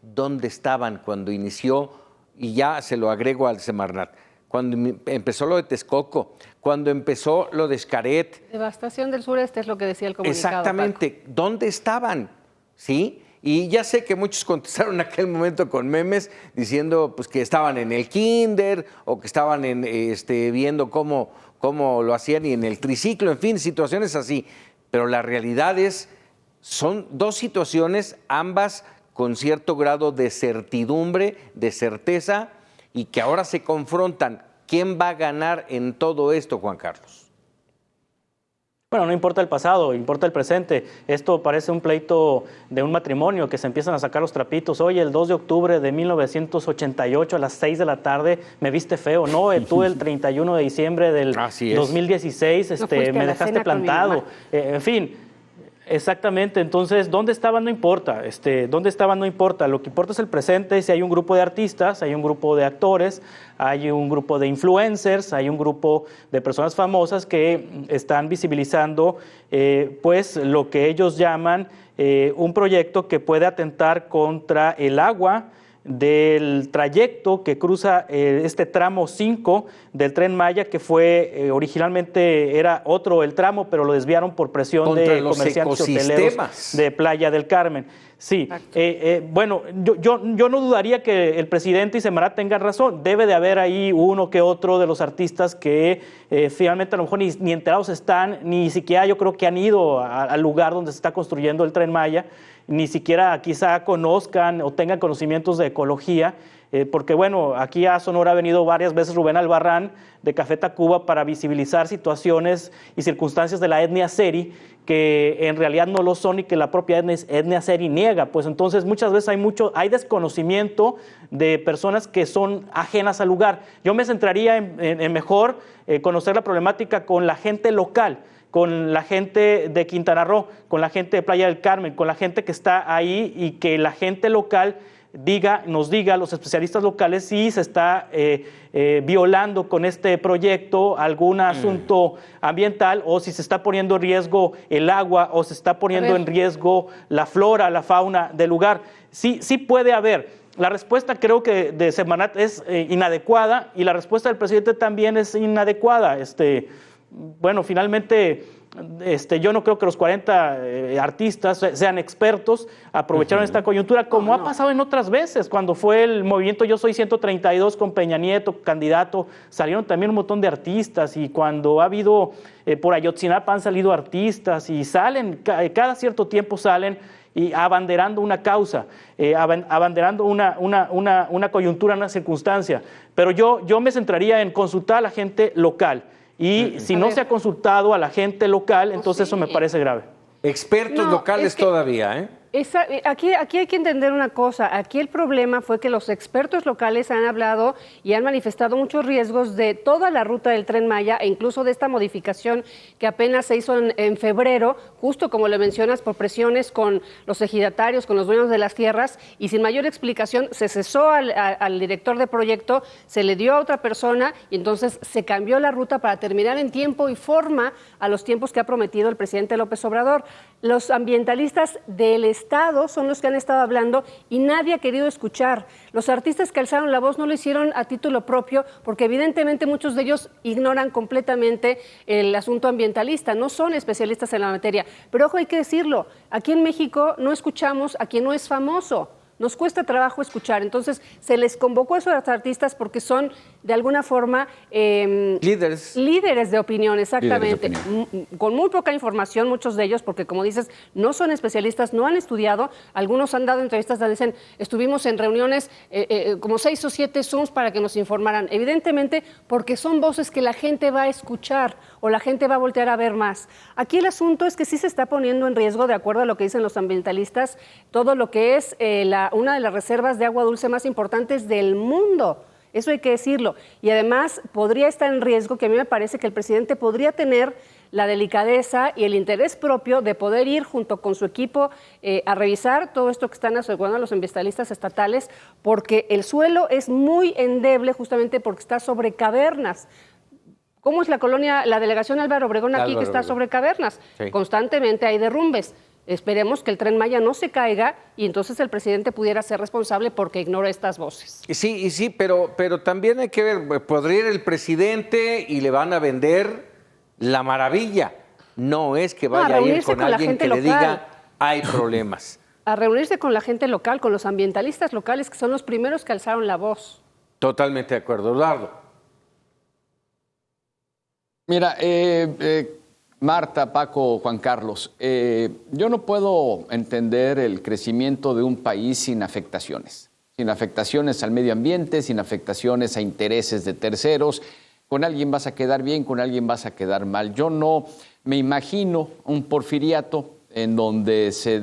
¿Dónde estaban cuando inició? Y ya se lo agrego al Semarnat. Cuando empezó lo de Texcoco, cuando empezó lo de Xcaret. Devastación del sureste es lo que decía el comunicado. Exactamente. Paco, ¿dónde estaban? ¿Sí? Y ya sé que muchos contestaron en aquel momento con memes diciendo pues, que estaban en el kinder o que estaban viendo cómo lo hacían y en el triciclo, en fin, situaciones así. Pero la realidad son dos situaciones, ambas con cierto grado de certidumbre, de certeza, y que ahora se confrontan. ¿Quién va a ganar en todo esto, Juan Carlos? Bueno, no importa el pasado, importa el presente. Esto parece un pleito de un matrimonio que se empiezan a sacar los trapitos. Oye, el 2 de octubre de 1988 a las 6 de la tarde me viste feo. No, tú el 31 de diciembre del 2016 me dejaste plantado. En fin. Exactamente, entonces, ¿dónde estaban? No importa, ¿dónde estaban? No importa, lo que importa es el presente. Si hay un grupo de artistas, hay un grupo de actores, hay un grupo de influencers, hay un grupo de personas famosas que están visibilizando pues lo que ellos llaman un proyecto que puede atentar contra el agua del trayecto que cruza este tramo 5 del Tren Maya, que fue originalmente era otro el tramo, pero lo desviaron por presión contra de comerciantes hoteleros de Playa del Carmen. Sí, bueno, yo no dudaría que el presidente y Semarnat tengan razón. Debe de haber ahí uno que otro de los artistas que finalmente a lo mejor ni enterados están, ni siquiera yo creo que han ido al lugar donde se está construyendo el Tren Maya, ni siquiera quizá conozcan o tengan conocimientos de ecología, porque bueno, aquí a Sonora ha venido varias veces Rubén Albarrán de Café Tacuba para visibilizar situaciones y circunstancias de la etnia seri que en realidad no lo son y que la propia etnia seri niega. Pues entonces muchas veces hay desconocimiento de personas que son ajenas al lugar. Yo me centraría en mejor conocer la problemática con la gente local, con la gente de Quintana Roo, con la gente de Playa del Carmen, con la gente que está ahí, y que la gente local nos diga a los especialistas locales si se está violando con este proyecto algún asunto ambiental, o si se está poniendo en riesgo el agua, o se está poniendo en riesgo la flora, la fauna del lugar. Sí puede haber. La respuesta creo que de Semarnat es inadecuada, y la respuesta del presidente también es inadecuada. Bueno, finalmente yo no creo que los 40 artistas sean expertos. Aprovecharon esta coyuntura, como ha pasado en otras veces. Cuando fue el movimiento Yo Soy 132 con Peña Nieto, candidato, salieron también un montón de artistas, y cuando ha habido por Ayotzinapa han salido artistas, y salen, cada cierto tiempo salen y abanderando una causa, abanderando una coyuntura, una circunstancia. Pero yo me centraría en consultar a la gente local. Y si no se ha consultado a la gente local, entonces eso me parece grave. Expertos locales todavía, ¿eh? Aquí hay que entender una cosa. Aquí el problema fue que los expertos locales han hablado y han manifestado muchos riesgos de toda la ruta del Tren Maya e incluso de esta modificación que apenas se hizo en febrero, justo como le mencionas, por presiones con los ejidatarios, con los dueños de las tierras, y sin mayor explicación se cesó al director de proyecto, se le dio a otra persona y entonces se cambió la ruta para terminar en tiempo y forma a los tiempos que ha prometido el presidente López Obrador. Los ambientalistas del Estado son los que han estado hablando y nadie ha querido escuchar. Los artistas que alzaron la voz no lo hicieron a título propio porque evidentemente muchos de ellos ignoran completamente el asunto ambientalista, no son especialistas en la materia. Pero ojo, hay que decirlo, aquí en México no escuchamos a quien no es famoso. Nos cuesta trabajo escuchar. Entonces, se les convocó a esos artistas porque son, de alguna forma, líderes de opinión, exactamente. Con muy poca información, muchos de ellos, porque como dices, no son especialistas, no han estudiado. Algunos han dado entrevistas donde dicen, estuvimos en reuniones como 6 o 7 Zooms para que nos informaran. Evidentemente, porque son voces que la gente va a escuchar o la gente va a voltear a ver más. Aquí el asunto es que sí se está poniendo en riesgo, de acuerdo a lo que dicen los ambientalistas, todo lo que es una de las reservas de agua dulce más importantes del mundo. Eso hay que decirlo. Y además podría estar en riesgo, que a mí me parece que el presidente podría tener la delicadeza y el interés propio de poder ir junto con su equipo a revisar todo esto que están asegurando los ambientalistas estatales, porque el suelo es muy endeble justamente porque está sobre cavernas. ¿Cómo es la delegación Álvaro Obregón aquí que está sobre cavernas? Sí. Constantemente hay derrumbes. Esperemos que el Tren Maya no se caiga y entonces el presidente pudiera ser responsable porque ignora estas voces. Sí, pero también hay que ver, podría ir el presidente y le van a vender la maravilla. No es que vaya a ir con alguien que local. Le diga, hay problemas. A reunirse con la gente local, con los ambientalistas locales, que son los primeros que alzaron la voz. Totalmente de acuerdo. Eduardo. Mira, Marta, Paco, Juan Carlos, yo no puedo entender el crecimiento de un país sin afectaciones al medio ambiente, sin afectaciones a intereses de terceros. Con alguien vas a quedar bien, con alguien vas a quedar mal. Yo no me imagino un porfiriato en donde se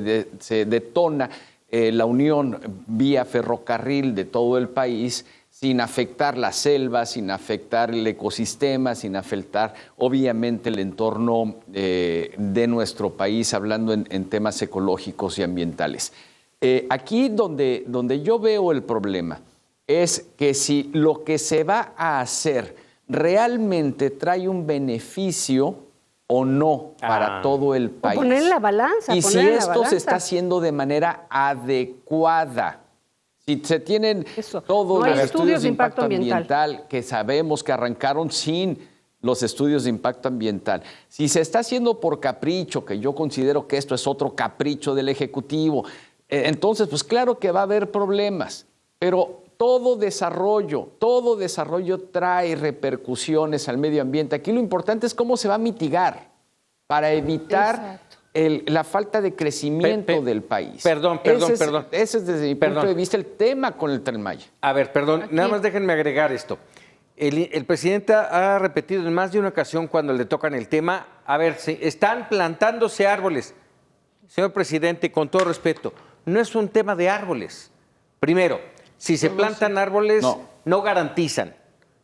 detona la unión vía ferrocarril de todo el país, sin afectar la selva, sin afectar el ecosistema, sin afectar obviamente el entorno de nuestro país, hablando en temas ecológicos y ambientales. Aquí donde yo veo el problema es que si lo que se va a hacer realmente trae un beneficio o no para todo el país. O poner la balanza. Y si esto se está haciendo de manera adecuada. Si se tienen todos los estudios de impacto ambiental que sabemos que arrancaron sin los estudios de impacto ambiental, si se está haciendo por capricho, que yo considero que esto es otro capricho del Ejecutivo, entonces pues claro que va a haber problemas, pero todo desarrollo trae repercusiones al medio ambiente. Aquí lo importante es cómo se va a mitigar para evitar la falta de crecimiento del país. Perdón. Ese es desde mi punto de vista el tema con el Tren Maya. A ver, perdón, nada más déjenme agregar esto. El presidente ha repetido en más de una ocasión cuando le tocan el tema, a ver, están plantándose árboles. Señor presidente, con todo respeto, no es un tema de árboles. Primero, si se plantan árboles, no garantizan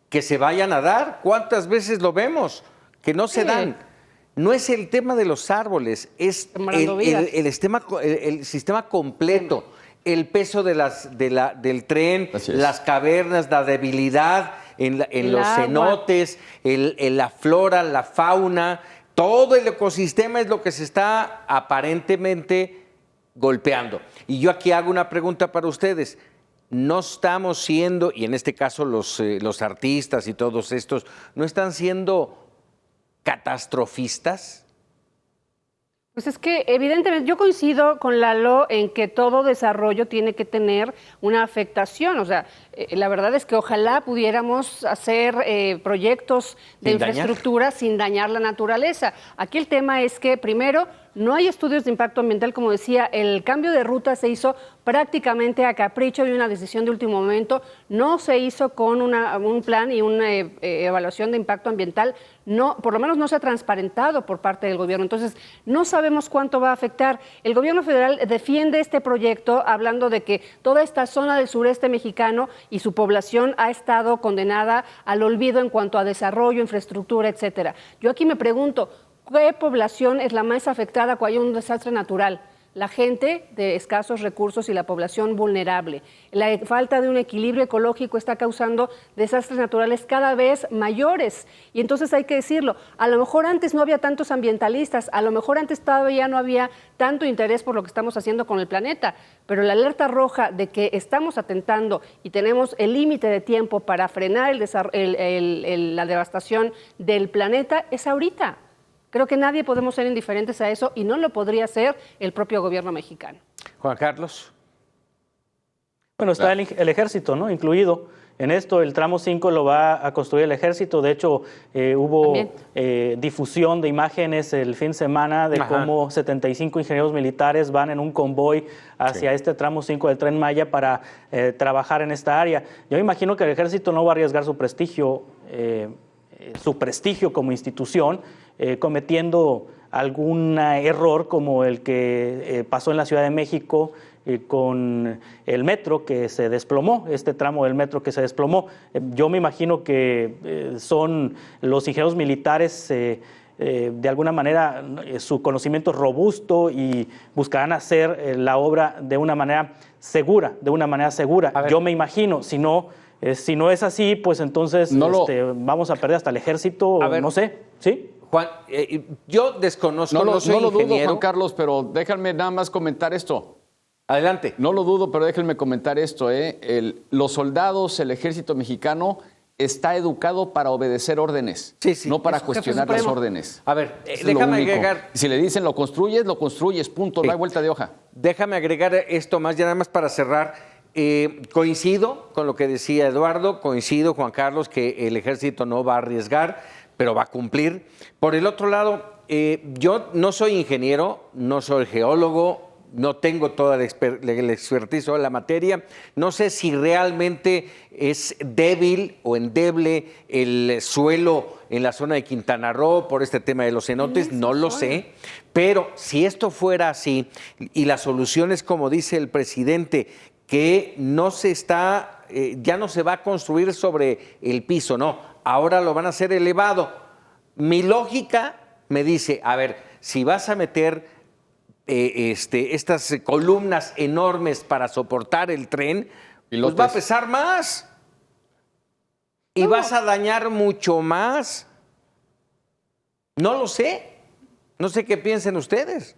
que se vayan a dar. ¿Cuántas veces lo vemos? Que no se dan. No es el tema de los árboles, es el sistema completo, el peso del tren, las cavernas, la debilidad en los cenotes, la flora, la fauna, todo el ecosistema es lo que se está aparentemente golpeando. Y yo aquí hago una pregunta para ustedes. No estamos siendo, y en este caso los artistas y todos estos, no están siendo catastrofistas. Pues es que evidentemente yo coincido con Lalo en que todo desarrollo tiene que tener una afectación. O sea, la verdad es que ojalá pudiéramos hacer proyectos de infraestructura sin dañar la naturaleza. Aquí el tema es que primero No hay estudios de impacto ambiental, como decía, el cambio de ruta se hizo prácticamente a capricho y una decisión de último momento, no se hizo con un plan y una evaluación de impacto ambiental, no, por lo menos no se ha transparentado por parte del gobierno, entonces no sabemos cuánto va a afectar. El gobierno federal defiende este proyecto hablando de que toda esta zona del sureste mexicano y su población ha estado condenada al olvido en cuanto a desarrollo, infraestructura, etcétera. Yo aquí me pregunto, ¿qué población es la más afectada cuando hay un desastre natural? La gente de escasos recursos y la población vulnerable. La falta de un equilibrio ecológico está causando desastres naturales cada vez mayores. Y entonces hay que decirlo, a lo mejor antes no había tantos ambientalistas, a lo mejor antes todavía no había tanto interés por lo que estamos haciendo con el planeta, pero la alerta roja de que estamos atentando y tenemos el límite de tiempo para frenar la devastación del planeta es ahorita. Creo que nadie podemos ser indiferentes a eso y no lo podría hacer el propio gobierno mexicano. Juan Carlos. Bueno, está el ejército, ¿no? Incluido en esto. El tramo 5 lo va a construir el ejército. De hecho, hubo difusión de imágenes el fin de semana de cómo 75 ingenieros militares van en un convoy hacia este tramo 5 del Tren Maya para trabajar en esta área. Yo me imagino que el ejército no va a arriesgar su prestigio como institución, cometiendo algún error como el que pasó en la Ciudad de México con el metro que se desplomó, este tramo del metro que se desplomó. Yo me imagino que son los ingenieros militares de alguna manera su conocimiento es robusto y buscarán hacer la obra de una manera segura, Yo me imagino, si no es así, pues entonces vamos a perder hasta el ejército, no sé, ¿sí? Juan, yo desconozco, no soy lo dudo, ingeniero. Juan Carlos, pero déjame nada más comentar esto. Adelante. No lo dudo, pero déjenme comentar esto. Los soldados, el ejército mexicano está educado para obedecer órdenes, no para cuestionar las órdenes. A ver, déjame agregar. Si le dicen lo construyes, punto, no hay vuelta de hoja. Déjame agregar esto más, ya nada más para cerrar. Coincido con lo que decía Eduardo, coincido, Juan Carlos, que el ejército no va a arriesgar, pero va a cumplir. Por el otro lado, yo no soy ingeniero, no soy geólogo, no tengo toda la expertise o la materia. No sé si realmente es débil o endeble el suelo en la zona de Quintana Roo por este tema de los cenotes, no lo sé. Pero si esto fuera así y la solución es como dice el presidente, que no se está, ya no se va a construir sobre el piso, no, ahora lo van a hacer elevado. Mi lógica me dice, a ver, si vas a meter estas columnas enormes para soportar el tren, pues va a pesar más y vas a dañar mucho más. No lo sé, no sé qué piensen ustedes.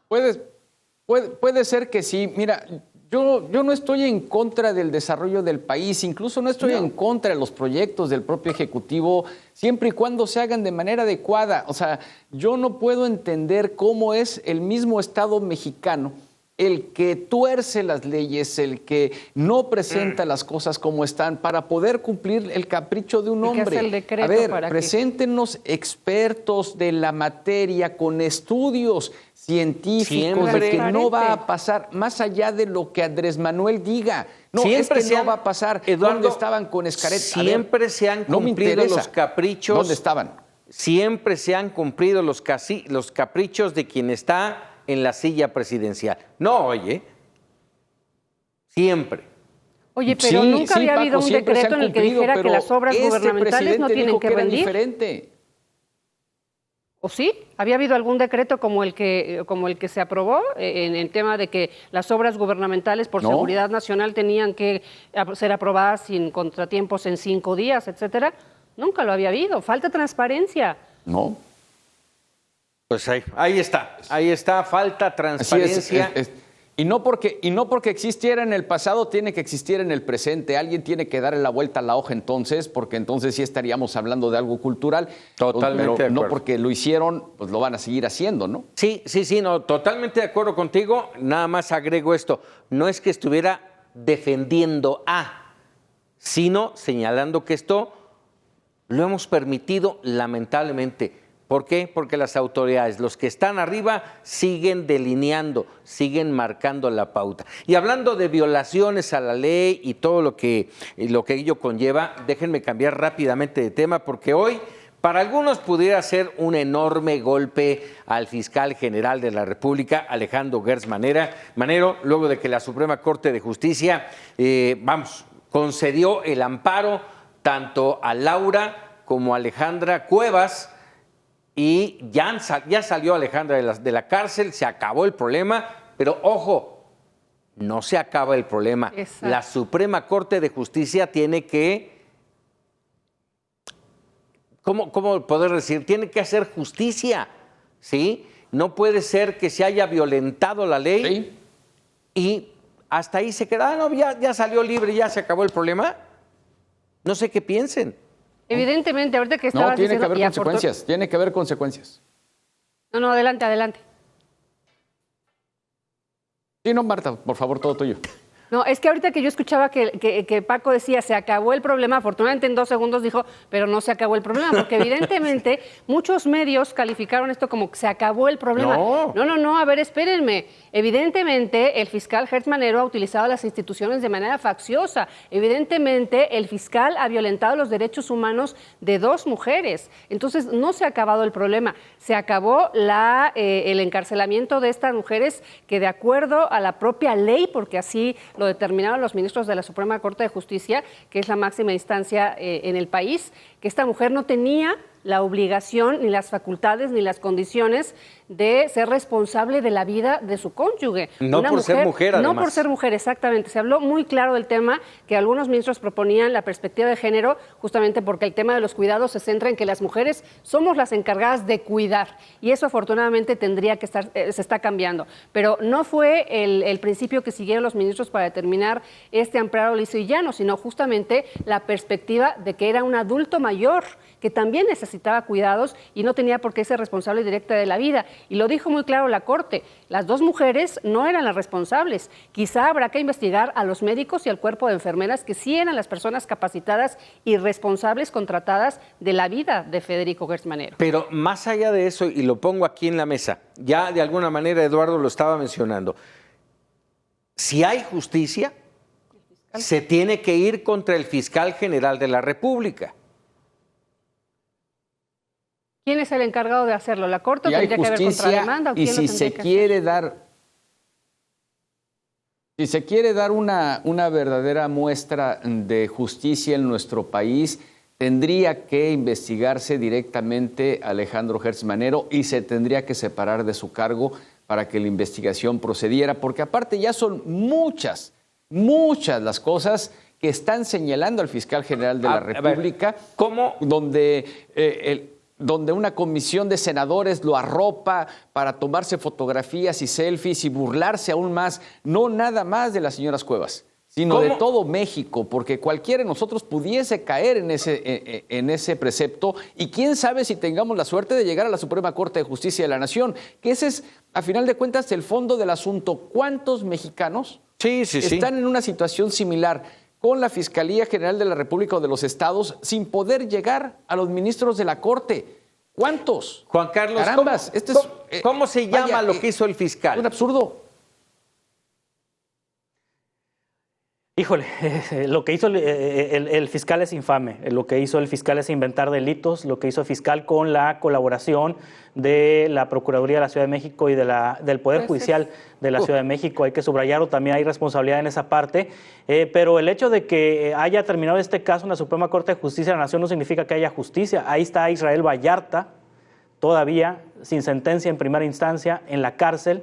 Puede ser que sí. Mira, yo no estoy en contra del desarrollo del país, incluso no estoy en contra de los proyectos del propio Ejecutivo, siempre y cuando se hagan de manera adecuada. O sea, yo no puedo entender cómo es el mismo Estado mexicano el que tuerce las leyes, el que no presenta las cosas como están para poder cumplir el capricho de un hombre. ¿Qué hace el decreto a ver, para preséntenos expertos de la materia con estudios científicos de que no va a pasar, más allá de lo que Andrés Manuel diga. No, siempre es que no va a pasar. Eduardo, ¿dónde estaban con Xcaret? Siempre se han cumplido los caprichos. ¿Dónde estaban? Siempre se han cumplido los caprichos de quien está en la silla presidencial. No, oye, siempre. Oye, pero nunca había habido un decreto en el que dijera que las obras gubernamentales no tienen que rendir. Diferente. ¿O sí? ¿Había habido algún decreto como el que se aprobó en el tema de que las obras gubernamentales por seguridad nacional tenían que ser aprobadas sin contratiempos en 5 días, etcétera? Nunca lo había habido. Falta transparencia. No. Pues ahí está, falta transparencia. Y no porque existiera en el pasado, tiene que existir en el presente. Alguien tiene que darle la vuelta a la hoja entonces, porque entonces sí estaríamos hablando de algo cultural. Totalmente pero de no acuerdo. porque lo hicieron, pues lo van a seguir haciendo, ¿no? Sí, no, totalmente de acuerdo contigo. Nada más agrego esto. No es que estuviera defendiendo sino señalando que esto lo hemos permitido lamentablemente ¿Por qué? Porque las autoridades, los que están arriba, siguen delineando, siguen marcando la pauta. Y hablando de violaciones a la ley y todo lo que ello conlleva, déjenme cambiar rápidamente de tema, porque hoy para algunos pudiera ser un enorme golpe al fiscal general de la República, Alejandro Gertz Manero, luego de que la Suprema Corte de Justicia, concedió el amparo tanto a Laura como a Alejandra Cuevas, y ya salió Alejandra de la cárcel, se acabó el problema, pero ojo, no se acaba el problema. Exacto. La Suprema Corte de Justicia tiene que, ¿cómo poder decir? Tiene que hacer justicia, ¿sí? No puede ser que se haya violentado la ley, ¿sí?, y hasta ahí se queda. No, ya salió libre, ya se acabó el problema. No sé qué piensen. Evidentemente, ahorita que estabas diciendo... No, tiene que haber consecuencias, tiene que haber consecuencias. No, adelante. Sí, no, Marta, por favor, todo tuyo. No, es que ahorita que yo escuchaba que Paco decía, se acabó el problema, afortunadamente en 2 segundos dijo, pero no se acabó el problema, porque evidentemente muchos medios calificaron esto como que se acabó el problema. No, a ver, espérenme. Evidentemente el fiscal Gertz Manero ha utilizado las instituciones de manera facciosa. Evidentemente el fiscal ha violentado los derechos humanos de 2 mujeres. Entonces no se ha acabado el problema. Se acabó el encarcelamiento de estas mujeres que, de acuerdo a la propia ley, porque así lo determinaron los ministros de la Suprema Corte de Justicia, que es la máxima instancia en el país, que esta mujer no tenía la obligación, ni las facultades, ni las condiciones de ser responsable de la vida de su cónyuge. No por ser mujer, además. No por ser mujer, exactamente. Se habló muy claro del tema, que algunos ministros proponían la perspectiva de género, justamente porque el tema de los cuidados se centra en que las mujeres somos las encargadas de cuidar, y eso afortunadamente tendría que estar, se está cambiando. Pero no fue el principio que siguieron los ministros para determinar este amparo liso y llano, sino justamente la perspectiva de que era un adulto mayor que también necesitaba cuidados y no tenía por qué ser responsable directa de la vida. Y lo dijo muy claro la Corte, las 2 mujeres no eran las responsables. Quizá habrá que investigar a los médicos y al cuerpo de enfermeras, que sí eran las personas capacitadas y responsables contratadas de la vida de Federico Gertz Manero. Pero más allá de eso, y lo pongo aquí en la mesa, ya de alguna manera Eduardo lo estaba mencionando, si hay justicia, se tiene que ir contra el fiscal general de la República. ¿Quién es el encargado de hacerlo? ¿La Corte? ¿Tendría que haber contrademanda? ¿O quién y si se quiere dar, una verdadera muestra de justicia en nuestro país, tendría que investigarse directamente a Alejandro Gertz Manero y se tendría que separar de su cargo para que la investigación procediera, porque aparte ya son muchas las cosas que están señalando al fiscal general de la República, ¿cómo? Donde una comisión de senadores lo arropa para tomarse fotografías y selfies y burlarse aún más, no nada más de las señoras Cuevas, sino de todo México, porque cualquiera de nosotros pudiese caer en ese precepto, y quién sabe si tengamos la suerte de llegar a la Suprema Corte de Justicia de la Nación, que ese es, a final de cuentas, el fondo del asunto. ¿Cuántos mexicanos están en una situación similar con la Fiscalía General de la República o de los estados sin poder llegar a los ministros de la Corte? ¿Cuántos? Juan Carlos, Carambas, ¿cómo se llama lo que hizo el fiscal? Es un absurdo. Híjole, lo que hizo el fiscal es infame. Lo que hizo el fiscal es inventar delitos. Lo que hizo el fiscal con la colaboración de la Procuraduría de la Ciudad de México y del Poder Judicial de la Ciudad de México. Hay que subrayarlo, también hay responsabilidad en esa parte. Pero el hecho de que haya terminado este caso en la Suprema Corte de Justicia de la Nación no significa que haya justicia. Ahí está Israel Vallarta, todavía sin sentencia en primera instancia, en la cárcel,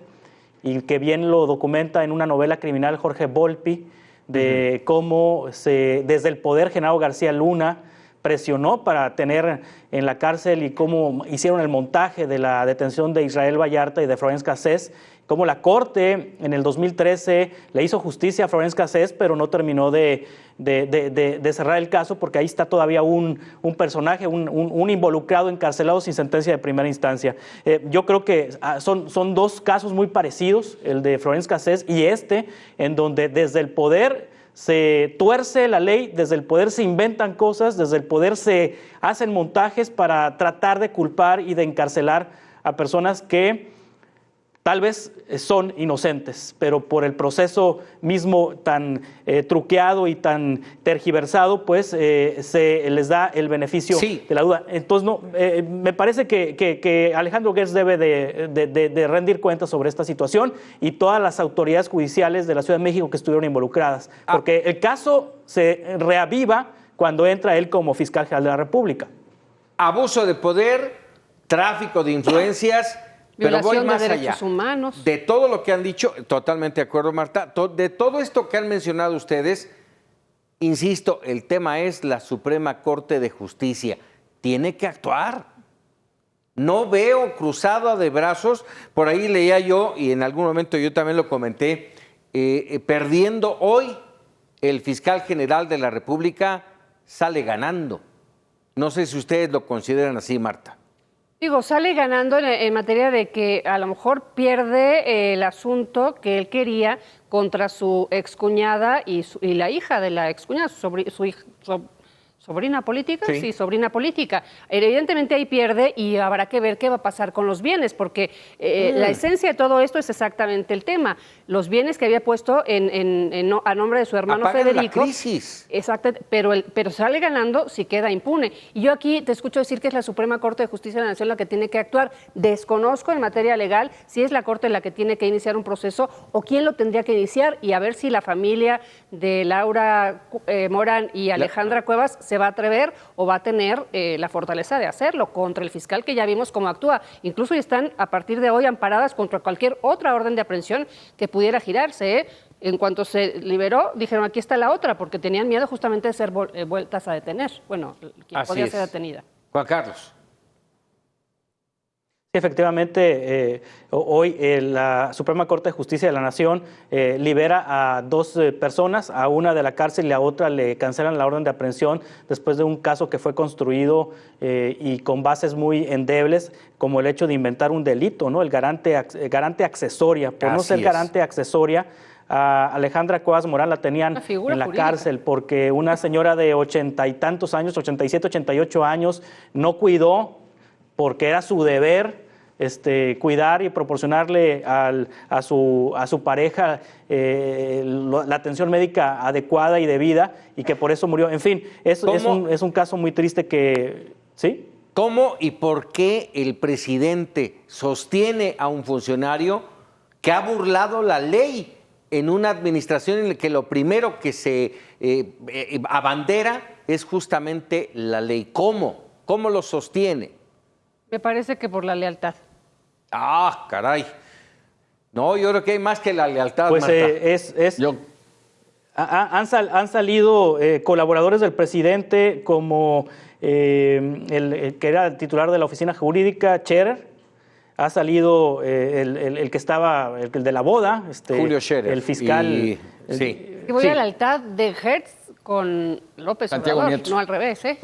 y que bien lo documenta en una novela criminal Jorge Volpi, de cómo desde el poder Genaro García Luna presionó para tener en la cárcel, y cómo hicieron el montaje de la detención de Israel Vallarta y de Florence Cassés, cómo la Corte en el 2013 le hizo justicia a Florence Cassés, pero no terminó de cerrar el caso, porque ahí está todavía un personaje, un involucrado encarcelado sin sentencia de primera instancia. Yo creo que son 2 casos muy parecidos, el de Florence Cassés y en donde desde el poder se tuerce la ley, desde el poder se inventan cosas, desde el poder se hacen montajes para tratar de culpar y de encarcelar a personas que tal vez son inocentes, pero por el proceso mismo tan truqueado y tan tergiversado, pues se les da el beneficio de la duda. Entonces, no, me parece que Alejandro Gertz debe de rendir cuentas sobre esta situación y todas las autoridades judiciales de la Ciudad de México que estuvieron involucradas, porque el caso se reaviva cuando entra él como fiscal general de la República. Abuso de poder, tráfico de influencias. Pero voy más de derechos allá. Humanos. De todo lo que han dicho, totalmente de acuerdo, Marta, de todo esto que han mencionado ustedes, insisto, el tema es la Suprema Corte de Justicia. Tiene que actuar. No veo cruzado de brazos. Por ahí leía yo, y en algún momento yo también lo comenté, perdiendo hoy, el fiscal general de la República sale ganando. No sé si ustedes lo consideran así, Marta. Digo, sale ganando en materia de que a lo mejor pierde el asunto que él quería contra su excuñada y la hija de la excuñada, ¿sobrina política? Sí, sobrina política. Evidentemente ahí pierde y habrá que ver qué va a pasar con los bienes, porque la esencia de todo esto es exactamente el tema. Los bienes que había puesto a nombre de su hermano Federico. La crisis. Exacto, pero sale ganando si queda impune. Y yo aquí te escucho decir que es la Suprema Corte de Justicia de la Nación la que tiene que actuar. Desconozco en materia legal si es la Corte la que tiene que iniciar un proceso o quién lo tendría que iniciar, y a ver si la familia de Laura Morán y Alejandra Cuevas se va a atrever o va a tener la fortaleza de hacerlo contra el fiscal, que ya vimos cómo actúa. Incluso están a partir de hoy amparadas contra cualquier otra orden de aprehensión que pudiera girarse. En cuanto se liberó, dijeron aquí está la otra, porque tenían miedo justamente de ser vueltas a detener. Bueno, quien podía ser detenida. Juan Carlos. Efectivamente, hoy la Suprema Corte de Justicia de la Nación libera a dos personas, a una de la cárcel y a otra le cancelan la orden de aprehensión después de un caso que fue construido y con bases muy endebles, como el hecho de inventar un delito, ¿no? El garante accesoria. Por no ser garante accesoria, a Alejandra Cuevas Morán la tenían en la cárcel porque una señora de 80 y tantos años, 87, 88 años, no cuidó, porque era su deber cuidar y proporcionarle a su pareja la atención médica adecuada y debida, y que por eso murió. En fin, es un caso muy triste que... ¿Sí? ¿Cómo y por qué el presidente sostiene a un funcionario que ha burlado la ley en una administración en la que lo primero que se abandera es justamente la ley? ¿Cómo? ¿Cómo lo sostiene? Me parece que por la lealtad. Ah, caray. No, yo creo que hay más que la lealtad, pues Marta. Han salido colaboradores del presidente como el que era el titular de la oficina jurídica, Scherer. Ha salido el que estaba, el de la boda, Julio Scherer. el fiscal. Sí. Voy a la lealtad de Gertz con López Obrador, no al revés, ¿eh?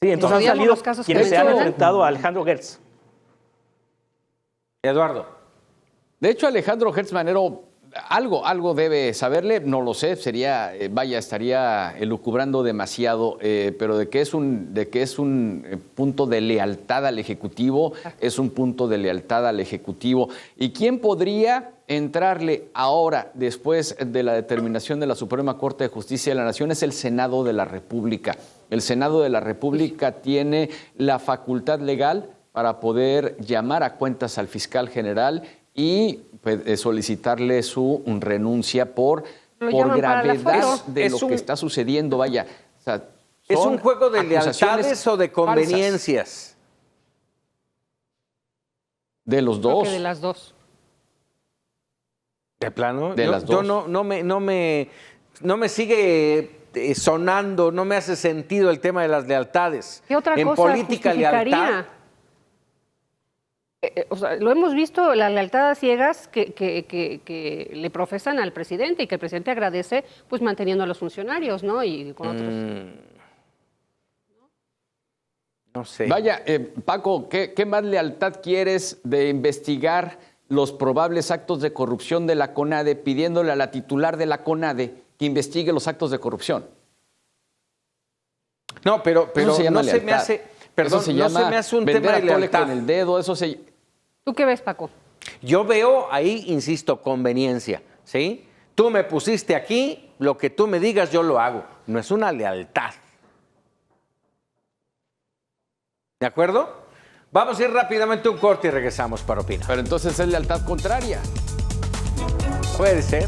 Sí, entonces han salido quienes se han enfrentado a Alejandro Gertz. Eduardo. De hecho, Alejandro Gertz Manero algo debe saberle, no lo sé, estaría elucubrando demasiado, pero de que es un punto de lealtad al Ejecutivo, es un punto de lealtad al Ejecutivo. ¿Y quién podría entrarle ahora, después de la determinación de la Suprema Corte de Justicia de la Nación? Es el Senado de la República. El Senado de la República tiene la facultad legal para poder llamar a cuentas al fiscal general y solicitarle su renuncia por gravedad de lo que está sucediendo. Vaya, o sea, ¿es un juego de lealtades o de conveniencias? De los dos. Creo que de las dos. ¿De plano? De las dos. No me sigue sonando, no me hace sentido el tema de las lealtades. ¿Qué otra en cosa política lealtad? O sea, lo hemos visto, la lealtad a ciegas que le profesan al presidente y que el presidente agradece, pues manteniendo a los funcionarios, ¿no? Y con otros. No sé. Vaya, Paco, ¿qué más lealtad quieres de investigar los probables actos de corrupción de la CONADE, pidiéndole a la titular de la CONADE que investigue los actos de corrupción. No, pero Eso se llama no se me lealtad. hace, perdón, Eso se no llama se me hace un vender tema de atole lealtad. con el dedo, eso se... ¿Tú qué ves, Paco? Yo veo ahí, insisto, conveniencia, ¿sí? Tú me pusiste aquí, lo que tú me digas yo lo hago. No es una lealtad. ¿De acuerdo? Vamos a ir rápidamente a un corte y regresamos para opinar. Pero entonces es lealtad contraria. Puede ser.